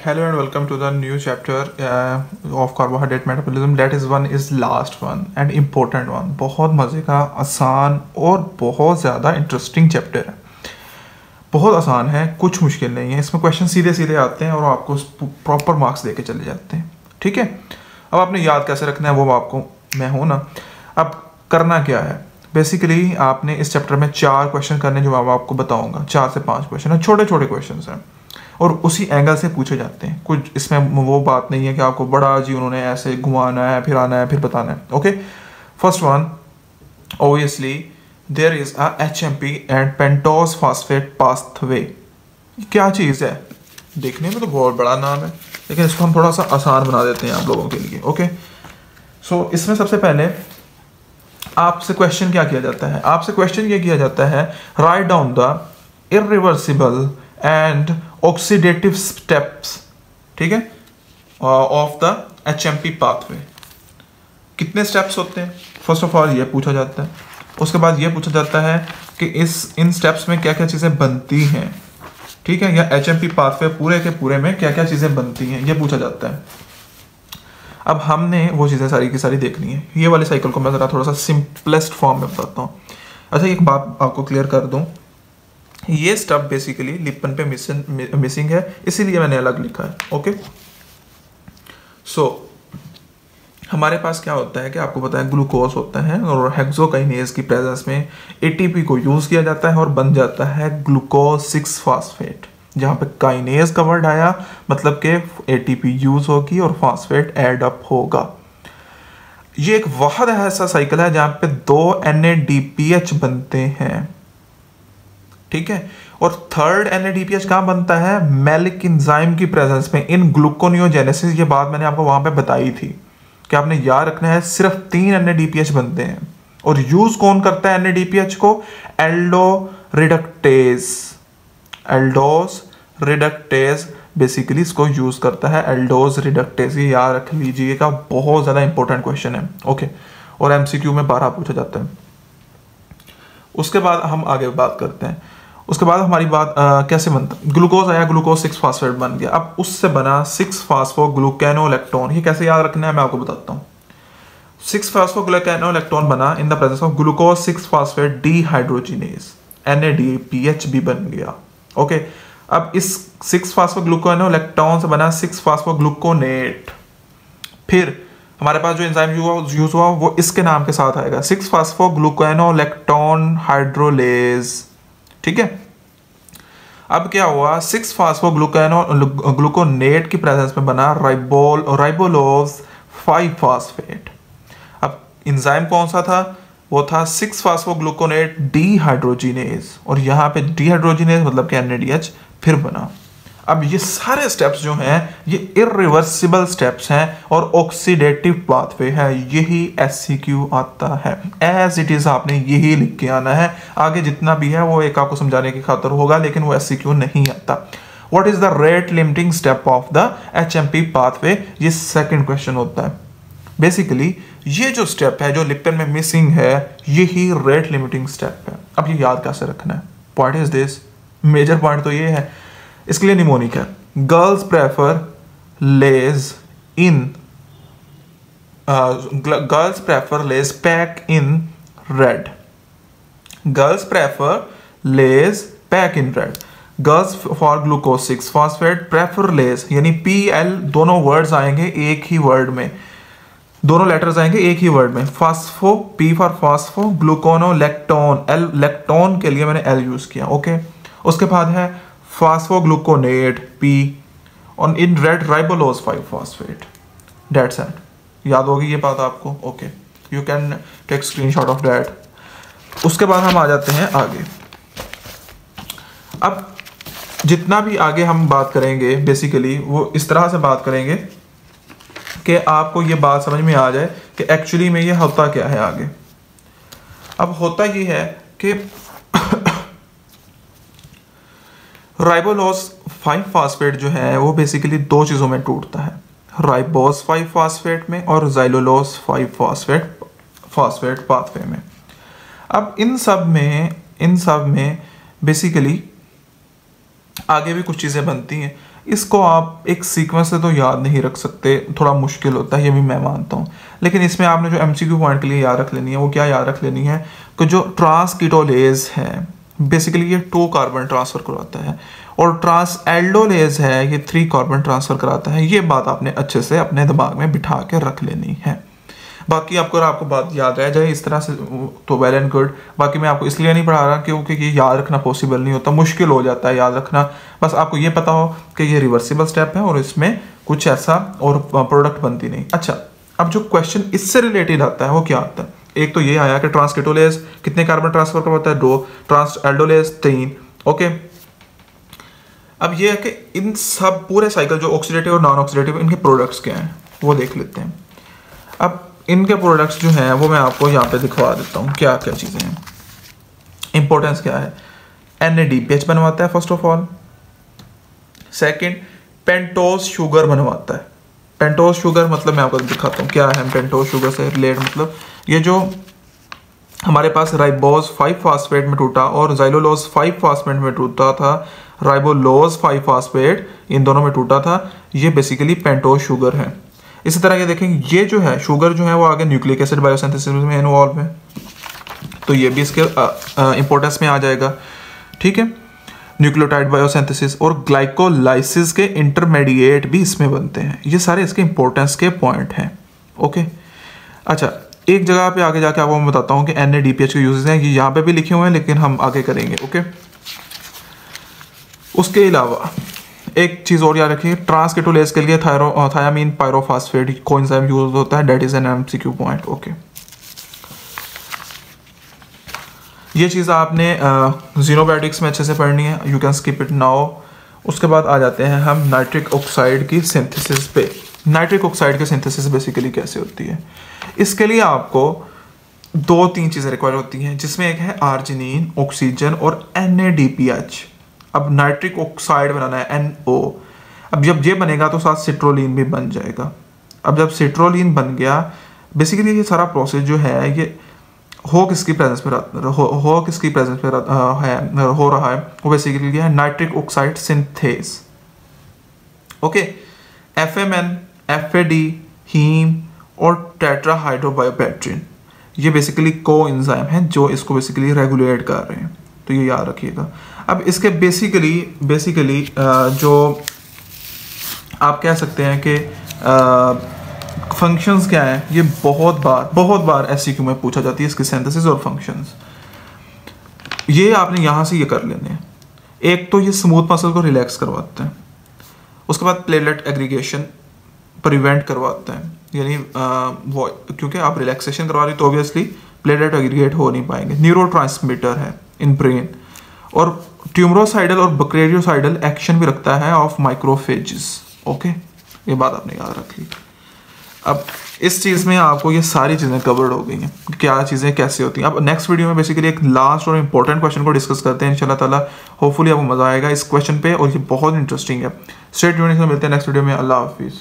Hello and welcome to the new chapter of carbohydrate metabolism. That is one is last one and important one. बहुत मज़े का आसान और बहुत ज़्यादा इंटरेस्टिंग चैप्टर है. बहुत आसान है, कुछ मुश्किल नहीं है. इसमें क्वेश्चन सीधे सीधे आते हैं और आपको प्रॉपर मार्क्स देके चले जाते हैं. ठीक है. अब आपने याद कैसे रखना है वो आपको मैं हूँ ना. अब करना क्या है, बेसिकली आपने इस चैप्टर में 4 क्वेश्चन करने जो मैं आपको बताऊंगा. 4 से 5 क्वेश्चन है, छोटे छोटे क्वेश्चन हैं और उसी एंगल से पूछे जाते हैं. कुछ इसमें वो बात नहीं है कि आपको बड़ा जी उन्होंने ऐसे घुमाना है, फिर आना है, फिर बताना है. Okay, first one, obviously there is a HMP and pentose phosphate pathway. क्या चीज़ है? देखने में तो बहुत बड़ा नाम है, लेकिन इसको हम थोड़ा सा आसान बना देते हैं आप लोगों के लिए. ओके, सो इसमें सबसे पहले आपसे क्वेश्चन क्या किया जाता है? आपसे क्वेश्चन ये किया जाता है, write down the irreversible and oxidative steps, ठीक है, ऑफ द HMP पाथवे. कितने स्टेप्स होते हैं? फर्स्ट ऑफ ऑल ये पूछा जाता है. उसके बाद ये पूछा जाता है कि इन स्टेप्स में क्या क्या चीज़ें बनती हैं. ठीक है, या HMP पाथवे पूरे के पूरे में क्या क्या चीज़ें बनती हैं, ये पूछा जाता है. अब हमने वो चीज़ें सारी की सारी देखनी है. ये वाली साइकिल को मैं ज़रा थोड़ा सा सिंपलेस्ट फॉर्म में बताता हूँ. अच्छा, एक बात आपको क्लियर कर दूँ, ये स्टफ बेसिकली लिप्पन पे मिसिंग है, इसीलिए मैंने अलग लिखा है. ओके, सो हमारे पास क्या होता है कि आपको पता है ग्लूकोज होता है और हेक्सोकाइनेज की प्रेजेंस में ATP को यूज किया जाता है और बन जाता है ग्लूकोज 6 फॉस्फेट. जहाँ पे काइनेज का वर्ड आया मतलब कि ATP यूज होगी और फॉस्फेट एड अप होगा. ये एक वाहद ऐसा साइकिल है जहाँ पे 2 NADPH बनते हैं. ठीक है, और थर्ड NADPH कहाँ बनता है? मैलिक एंजाइम की प्रेजेंस में, इन ग्लूकोनियोजेनेसिस. ये बात मैंने आपको वहां पे बताई थी कि आपने याद रखना है सिर्फ 3 NADPH बनते हैं. और यूज कौन करता है NADPH को? एल्डोस रिडक्टेज बेसिकली इसको यूज करता है. एल्डोस रिडक्टेज, ये याद रख लीजिएगा, बहुत ज्यादा इंपॉर्टेंट क्वेश्चन है. ओके, और MCQ में 12 पूछा जाता है. उसके बाद हम आगे बात करते हैं. उसके बाद हमारी बात कैसे बनता है. ग्लूकोज आया, ग्लूकोज 6 फॉस्फेट बन गया. अब उससे बना 6 फॉस्फोग्लूकेनोलेक्टोन. ये कैसे याद रखना है मैं आपको बताता हूँ. 6 फॉस्फोग्लूकेनोलेक्टोन बना in the presence of glucose 6 phosphate dehydrogenase, NADPH भी बन गया. ओके, अब इस 6 फॉस्फोग्लूकेनोलेक्टोन से बना 6 फॉस्फोग्लूकोनेट. फिर हमारे पास जो एंजाइम यूज हुआ वो इसके नाम के साथ आएगा, 6 फॉस्फोग्लूकेनोलेक्टोन हाइड्रोलेज. ठीक है, अब क्या हुआ? 6 फॉस्फोग्लूकोनेट की प्रेजेंस में बना राइबोलोज 5 फॉस्फेट. अब एंजाइम कौन सा था? वो था 6 फॉस्फोग्लूकोनेट डीहाइड्रोजिनेज, और यहाँ पे डीहाइड्रोजिनेज मतलब कि NADH फिर बना. अब ये सारे स्टेप्स जो हैं ये इरिवर्सिबल स्टेप्स हैं और ऑक्सीडेटिव पाथवे है. यही SCQ आता है. एज इट इज आपने यही लिख के आना है. आगे जितना भी है वो एक आपको समझाने की खातिर होगा, लेकिन वो SCQ नहीं आता. What is the rate limiting step of the HMP pathway? ये सेकंड क्वेश्चन होता है. बेसिकली ये जो स्टेप है जो लिप्टन में मिसिंग है, यही रेट लिमिटिंग स्टेप है. अब ये याद कैसे रखना है? Point is this, major point तो ये है. इसके लिए निमोनिक है. Girls prefer Lay's pack in red. Girls prefer Lay's pack in red. Girls for glucose 6 phosphate prefer Lay's, यानी PL दोनों वर्ड्स आएंगे एक ही वर्ड में, दोनों लेटर्स आएंगे एक ही वर्ड में. Phospho, P for phospho, gluconolactone, lactone के लिए मैंने L यूज किया. ओके, उसके बाद है फॉस्फोग्लूकोनेट P, और इन रेड राइबोलोज 5 फॉस्फेट. That's it. याद होगी ये बात आपको. Okay, you can take screenshot of that. उसके बाद हम आ जाते हैं आगे. अब जितना भी आगे हम बात करेंगे बेसिकली वो इस तरह से बात करेंगे कि आपको ये बात समझ में आ जाए कि एक्चुअली में ये होता क्या है आगे. अब होता ये है कि राइबोलोज 5 फॉस्फेट जो है वो बेसिकली 2 चीज़ों में टूटता है, राइबोज 5 फॉस्फेट में और जाइलोलोज 5 फॉस्फेट पाथवे में. अब इन सब में बेसिकली आगे भी कुछ चीज़ें बनती हैं. इसको आप एक सीक्वेंस से तो याद नहीं रख सकते, थोड़ा मुश्किल होता है, ये भी मैं मानता हूँ। लेकिन इसमें आपने जो MCQ पॉइंट के लिए याद रख लेनी है वो क्या याद रख लेनी है कि जो ट्रांसकीटोलेज है बेसिकली ये 2 कार्बन ट्रांसफ़र कराता है, और ट्रांसएल्डोलेज है ये 3 कार्बन ट्रांसफ़र कराता है। ये बात आपने अच्छे से अपने दिमाग में बिठा के रख लेनी है। बाकी आपको बात याद रह जाए इस तरह से तो वेल एंड गुड। बाकी मैं आपको इसलिए नहीं पढ़ा रहा क्योंकि ये याद रखना पॉसिबल नहीं होता, मुश्किल हो जाता है याद रखना। बस आपको ये पता हो कि ये रिवर्सिबल स्टेप है और इसमें कुछ ऐसा और प्रोडक्ट बनती नहीं। अच्छा, अब जो क्वेश्चन इससे रिलेटेड आता है वो क्या आता है? एक तो ये आया कि ट्रांसकीटोलेज कितने कार्बन ट्रांसफर करवाता है? 2। ट्रांसएल्डोलेज 3। ओके, अब ये है कि इन सब पूरे साइकिल जो ऑक्सीडेटिव और नॉन ऑक्सीडेटिव इनके प्रोडक्ट्स क्या हैं वो देख लेते हैं। अब इनके प्रोडक्ट्स जो हैं वो मैं आपको यहाँ पे दिखवा देता हूँ क्या क्या चीज़ें हैं। इंपॉर्टेंस क्या है? NADPH बनवाता है first of all. Second, pentose sugar बनवाता है। पेंटोज शुगर मतलब मैं आपको दिखाता हूँ क्या है पेंटोज शुगर से रिलेट। मतलब ये जो हमारे पास राइबोज 5 फास्फेट में टूटा और जाइलोलोज 5 फास्फेट में टूटा था, राइबोलोज 5 फास्फेट इन दोनों में टूटा था, ये बेसिकली पेंटोज शुगर है। इसी तरह ये देखेंगे ये जो है शुगर जो है वो आगे न्यूक्लिक एसिड बायोसिंथेसिस में इन्वॉल्व है, तो ये भी इसके इंपॉर्टेंस में आ जाएगा। ठीक है, न्यूक्लियोटाइड बायोसिंथेसिस और ग्लाइकोलाइसिस के इंटरमीडिएट भी इसमें बनते हैं। ये सारे इसके इंपॉर्टेंस के पॉइंट हैं। ओके, अच्छा एक जगह पे आगे जाके आपको मैं बताता हूँ कि NADPH के यूजेस हैं, ये यहाँ पे भी लिखे हुए हैं लेकिन हम आगे करेंगे। ओके, उसके अलावा एक चीज़ और याद रखिए, ट्रांसकीटोलेज के लिए थायामीन पायरोफॉस्फेट कोएंजाइम यूज होता है, that is an MCQ point. Okay, ये चीज़ आपने ज़ीनोबायोटिक्स में अच्छे से पढ़नी है, you can skip it now. उसके बाद आ जाते हैं हम नाइट्रिक ऑक्साइड की सिंथेसिस पे। नाइट्रिक ऑक्साइड की सिंथेसिस बेसिकली कैसे होती है? इसके लिए आपको 2-3 चीज़ें रिक्वायर होती हैं, जिसमें एक है आर्जिनिन, ऑक्सीजन और NADPH। अब नाइट्रिक ऑक्साइड बनाना है NO। अब जब ये बनेगा तो साथ सिट्रोलिन भी बन जाएगा। अब जब सिट्रोलिन बन गया बेसिकली ये सारा प्रोसेस जो है ये हो किसकी प्रेजेंस में हो रहा है वो बेसिकली है nitric oxide synthase. Okay, FMN, FAD, haem और टेट्राहाइड्रोबायोपेट्रिन ये बेसिकली कोएंजाइम हैं जो इसको बेसिकली रेगुलेट कर रहे हैं, तो ये याद रखिएगा। अब इसके बेसिकली जो आप कह सकते हैं कि फंक्शंस क्या हैं, ये बहुत बार SCQ में पूछा जाती है इसकी सिंथेसिस और फंक्शंस। ये आपने यहाँ से ये कर लेने हैं। एक तो ये स्मूथ मसल को रिलैक्स करवाते हैं, उसके बाद प्लेटलेट एग्रीगेशन प्रिवेंट करवाते हैं, यानी वो क्योंकि आप रिलैक्सेशन करवा रही तो ऑब्वियसली प्लेटलेट एग्रीगेट हो नहीं पाएंगे। न्यूरोट्रांसमीटर है इन ब्रेन, और ट्यूमरोसाइडल और बैक्टीरियोसाइडल एक्शन भी रखता है ऑफ माइक्रोफेजेस। ओके, ये बात आपने याद रख ली। अब इस चीज़ में आपको ये सारी चीज़ें कवर्ड हो गई हैं, क्या चीज़ें कैसे होती हैं। अब नेक्स्ट वीडियो में बेसिकली एक लास्ट और इम्पोर्टेंट क्वेश्चन को डिस्कस करते हैं इंशाल्लाह ताला। होपफुली आपको मज़ा आएगा इस क्वेश्चन पे और ये बहुत इंटरेस्टिंग है। स्ट्रेट यूनिट से मिलते हैं नेक्स्ट वीडियो में। अल्लाह हाफिज़।